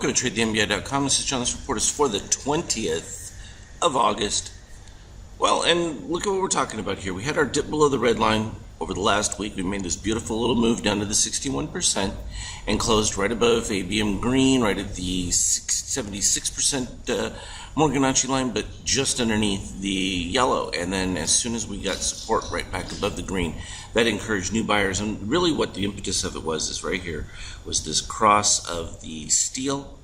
Welcome to TradeTheMBI.com. This is John. This report is for the 20th of August. Well, and look at what we're talking about here. We had our dip below the red line over the last week. We made this beautiful little move down to the 61% and closed right above ABM green, right at the 76% Morganacci line, but just underneath the yellow. And then as soon as we got support right back above the green, that encouraged new buyers. And really what the impetus of it was is right here was this cross of the steel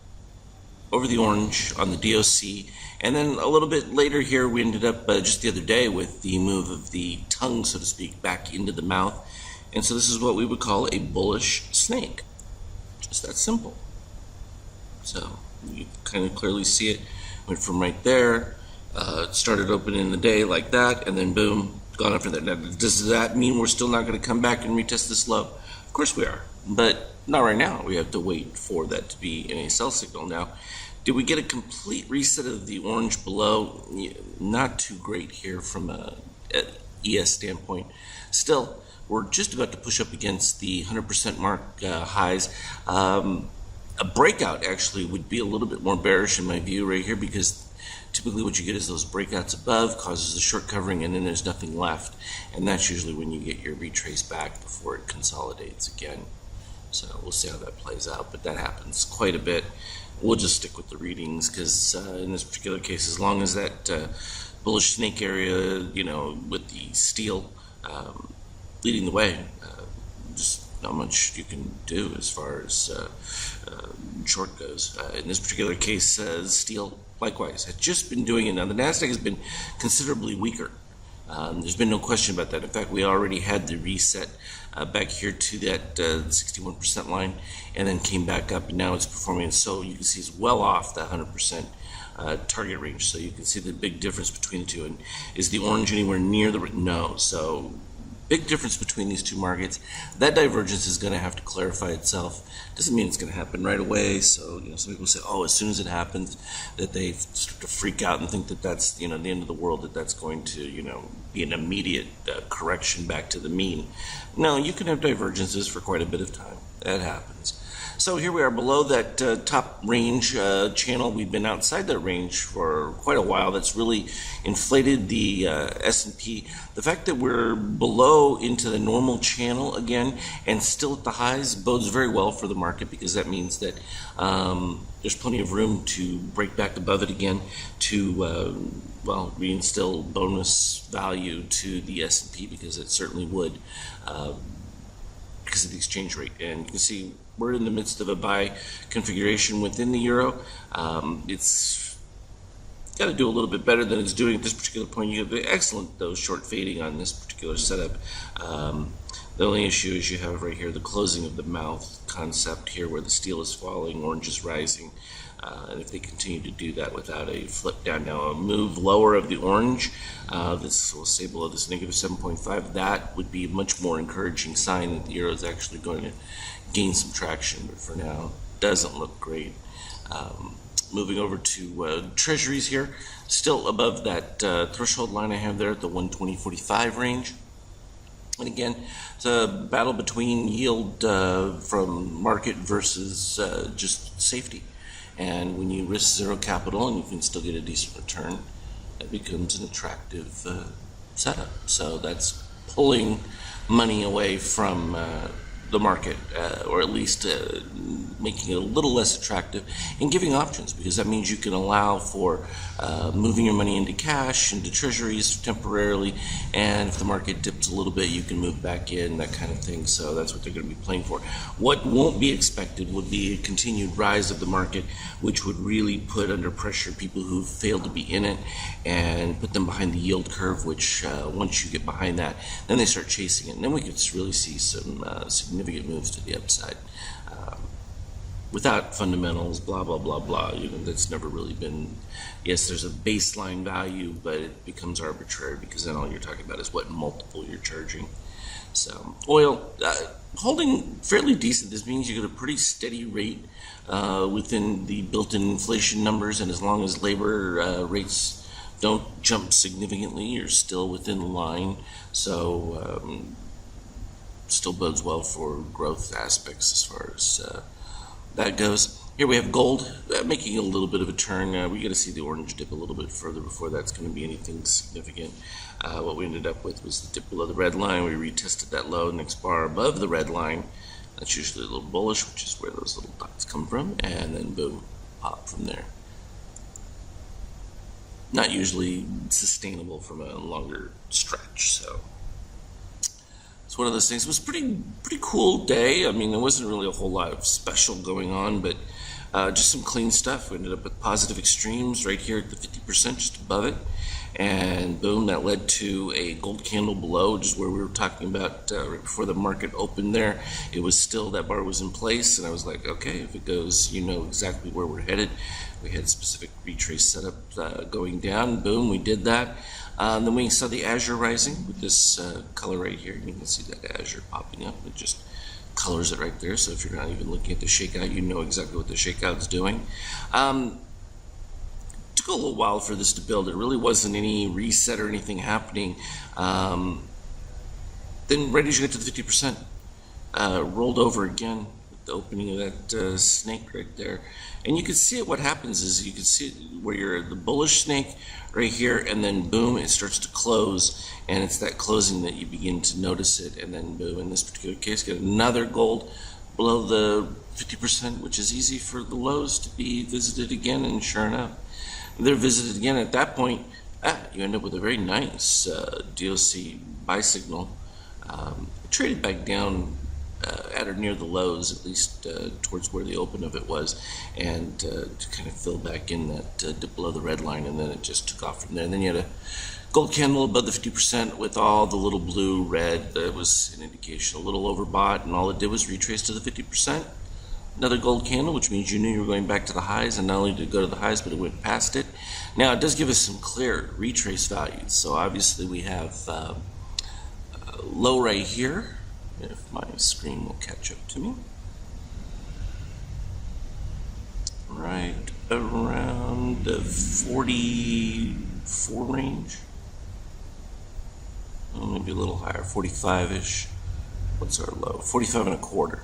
over the orange on the DOC. And then a little bit later here, we ended up just the other day with the move of the tongue, so to speak, back into the mouth. And so this is what we would call a bullish snake. Just that simple. So you kind of clearly see it. Went from right there, started opening the day like that, and then boom, gone after that. Now, does that mean we're still not going to come back and retest this low? Of course we are, but not right now. We have to wait for that to be in a sell signal. Now, did we get a complete reset of the orange below? Not too great here from a ES standpoint. Still, we're just about to push up against the 100% mark highs. A breakout actually would be a little bit more bearish in my view right here, because typically what you get is those breakouts above causes the short covering and then there's nothing left, and that's usually when you get your retrace back before it consolidates again. So we'll see how that plays out, but that happens quite a bit. We'll just stick with the readings because in this particular case, as long as that bullish snake area, with the steel leading the way, just not much you can do as far as short goes. In this particular case, steel likewise has just been doing it. Now the Nasdaq has been considerably weaker. There's been no question about that. In fact, we already had the reset back here to that 61% line, and then came back up, and now it's performing. So you can see it's well off the 100% target range. So you can see the big difference between the two. And is the orange anywhere near the no? So big difference between these two markets. That divergence is going to have to clarify itself. Doesn't mean it's going to happen right away. So some people say, oh, as soon as it happens, that they start to freak out and think that that's the end of the world, that's going to be an immediate correction back to the mean. No, you can have divergences for quite a bit of time. That happens. So here we are below that top range channel. We've been outside that range for quite a while. That's really inflated the S&P. The fact that we're below into the normal channel again and still at the highs bodes very well for the market, because that means that there's plenty of room to break back above it again to reinstill bonus value to the S&P, because it certainly would because of the exchange rate. And you can see we're in the midst of a buy configuration within the euro. It's got to do a little bit better than it's doing at this particular point. You have excellent, though, short fading on this particular setup. The only issue is you have right here the closing of the mouth concept here, where the steel is falling, orange is rising. And if they continue to do that without a flip down, now a move lower of the orange, this will stay below this negative 7.5, that would be a much more encouraging sign that the euro is actually going to gain some traction, but for now doesn't look great. Moving over to treasuries here, still above that threshold line I have there at the 120.45 range. And again, it's a battle between yield from market versus just safety. And when you risk zero capital and you can still get a decent return, it becomes an attractive setup. So that's pulling money away from the market, or at least making it a little less attractive and giving options, because that means you can allow for moving your money into cash, into treasuries temporarily, and if the market dips a little bit, you can move back in, that kind of thing. So that's what they're going to be playing for. What won't be expected would be a continued rise of the market, which would really put under pressure people who failed to be in it and put them behind the yield curve, which once you get behind that, then they start chasing it, and then we could really see some significant moves to the upside. Without fundamentals, blah, blah, blah, blah. That's never really been, yes, there's a baseline value, but it becomes arbitrary, because then all you're talking about is what multiple you're charging. So oil, holding fairly decent. This means you get a pretty steady rate within the built-in inflation numbers, and as long as labor rates don't jump significantly, you're still within the line. So still bodes well for growth aspects as far as that goes. Here we have gold making a little bit of a turn. We got to see the orange dip a little bit further before that's going to be anything significant. What we ended up with was the dip below the red line. We retested that low, next bar above the red line. That's usually a little bullish, which is where those little dots come from, and then boom, pop from there. Not usually sustainable from a longer stretch, so it's one of those things. It was a pretty cool day. I mean, there wasn't really a whole lot of special going on, but just some clean stuff. We ended up with positive extremes right here at the 50%, just above it. And boom, that led to a gold candle below, which is where we were talking about right before the market opened there. It was still, that bar was in place, and I was like, okay, if it goes, you know exactly where we're headed. We had specific retrace setup going down. Boom, we did that. Then we saw the azure rising with this color right here. You can see that azure popping up. It just colors it right there. So if you're not even looking at the shakeout, you know exactly what the shakeout's doing. Took a little while for this to build. It really wasn't any reset or anything happening. Then right as you get to the 50%, rolled over again with the opening of that snake right there. And you can see it. What happens is you can see it where you're the bullish snake right here, and then boom, it starts to close, and it's that closing that you begin to notice it, and then boom, in this particular case, get another gold below the 50%, which is easy for the lows to be visited again, and sure enough, they're visited again. At that point, you end up with a very nice DOC buy signal. It traded back down at or near the lows, at least towards where the open of it was, and to kind of fill back in that dip below the red line, and then it just took off from there. And then you had a gold candle above the 50% with all the little blue red. That was an indication a little overbought, and all it did was retrace to the 50%. Another gold candle, which means you knew you were going back to the highs, and not only did it go to the highs, but it went past it. Now, it does give us some clear retrace values. So obviously we have low right here, if my screen will catch up to me. Right around the 44 range. Oh, maybe a little higher, 45-ish. What's our low? 45.25.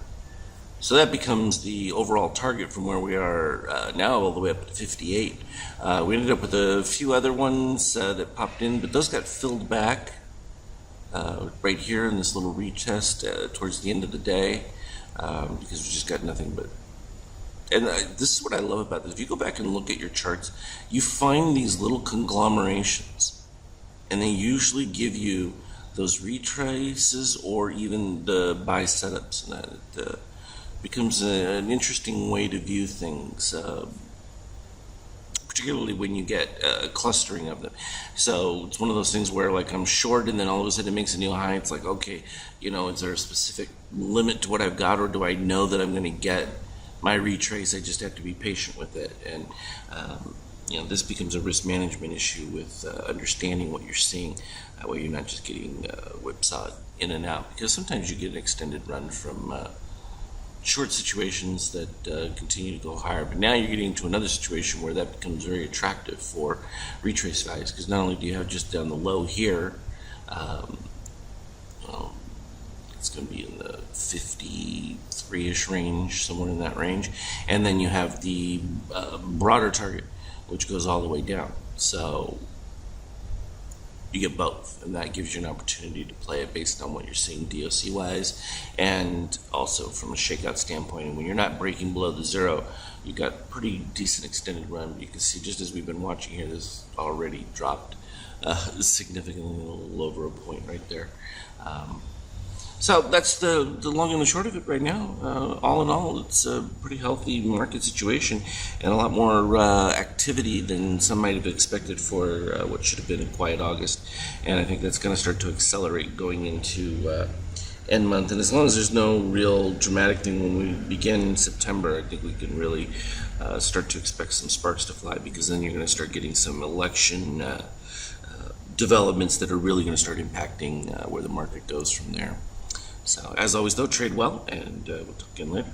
So that becomes the overall target from where we are now all the way up to 58. We ended up with a few other ones that popped in, but those got filled back right here in this little retest towards the end of the day because we just got nothing but. And this is what I love about this. If you go back and look at your charts, you find these little conglomerations, and they usually give you those retraces or even the buy setups, and that becomes an interesting way to view things, particularly when you get clustering of them. So it's one of those things where, like, I'm short, and then all of a sudden it makes a new high. It's like, okay, you know, is there a specific limit to what I've got, or do I know that I'm going to get my retrace? I just have to be patient with it. And you know, this becomes a risk management issue with understanding what you're seeing. That way you're not just getting whipsawed in and out, because sometimes you get an extended run from short situations that continue to go higher. But now you're getting into another situation where that becomes very attractive for retrace values, because not only do you have just down the low here, it's going to be in the 53-ish range, somewhere in that range, and then you have the broader target, which goes all the way down. So you get both, and that gives you an opportunity to play it based on what you're seeing DOC wise, and also from a shakeout standpoint. And when you're not breaking below the zero, you got pretty decent extended run. But you can see, just as we've been watching here, this already dropped significantly, a little over a point right there. So that's the long and the short of it right now. All in all, it's a pretty healthy market situation, and a lot more activity than some might have expected for what should have been a quiet August. And I think that's going to start to accelerate going into end month. And as long as there's no real dramatic thing when we begin in September, I think we can really start to expect some sparks to fly, because then you're going to start getting some election developments that are really going to start impacting where the market goes from there. So, as always, though, trade well, and we'll talk again later.